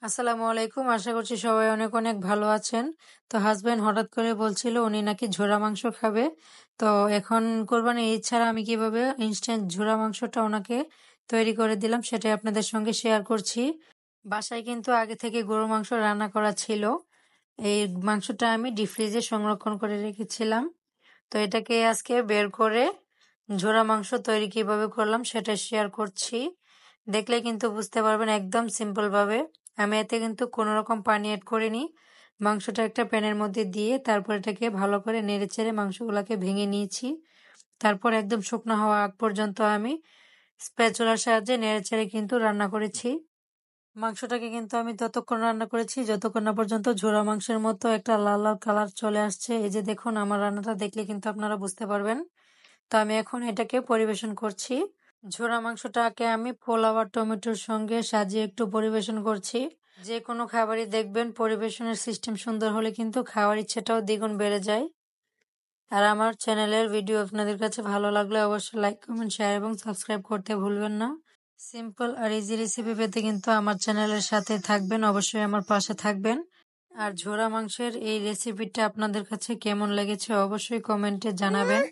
আসসালামু আলাইকুম। আশা করছি সবাই অনেক অনেক ভালো আছেন। তো হাসব্যান্ড হঠাৎ করে বলছিল উনি নাকি ঝোরা মাংস খাবে। তো এখন কোরবানির ঈদ ছাড়া আমি কিভাবে ইনস্ট্যান্ট ঝোরা মাংসটা ওনাকে তৈরি করে দিলাম সেটাই আপনাদের সঙ্গে শেয়ার করছি। বাসায় কিন্তু আগে থেকে গরুর মাংস রান্না করা ছিল। এই মাংসটা আমি ডিপ ফ্রিজে সংরক্ষণ করে রেখেছিলাম। তো এটাকে আজকে বের করে ঝোরা মাংস তৈরি কিভাবে করলাম সেটা শেয়ার করছি। দেখলে কিন্তু বুঝতে পারবেন একদম সিম্পল ভাবে। আমি এতে কিন্তু কোনো রকম পানি অ্যাড করিনি। মাংসটা একটা প্যানের মধ্যে দিয়ে তারপর এটাকে ভালো করে নেড়েচেড়ে মাংসগুলোকে ভেঙে নিয়েছি। তারপর একদম শুকনো হওয়া আগ পর্যন্ত আমি স্প্যাচুলার সাহায্যে নেড়েচেড়ে কিন্তু রান্না করেছি। মাংসটাকে কিন্তু আমি ততক্ষণ রান্না করেছি যতক্ষণ না পর্যন্ত ঝোড়া মাংসের মতো একটা লাল লাল কালার চলে আসছে। এই যে দেখুন, আমার রান্নাটা দেখলে কিন্তু আপনারা বুঝতে পারবেন। তো আমি এখন এটাকে পরিবেশন করছি। ঝোড়া মাংসটাকে আমি পোলাও আর টমেটোর সঙ্গে সাজিয়ে একটু পরিবেশন করছি। যে কোনো খাবারই দেখবেন পরিবেশনের সিস্টেম সুন্দর হলে কিন্তু খাওয়ার ইচ্ছেটাও দ্বিগুণ বেড়ে যায়। আর আমার চ্যানেলের ভিডিও আপনাদের কাছে ভালো লাগলে অবশ্যই লাইক, কমেন্ট, শেয়ার এবং সাবস্ক্রাইব করতে ভুলবেন না। সিম্পল আর ইজি রেসিপি পেতে কিন্তু আমার চ্যানেলের সাথে থাকবেন, অবশ্যই আমার পাশে থাকবেন। আর ঝোড়া মাংসের এই রেসিপিটা আপনাদের কাছে কেমন লেগেছে অবশ্যই কমেন্টে জানাবেন।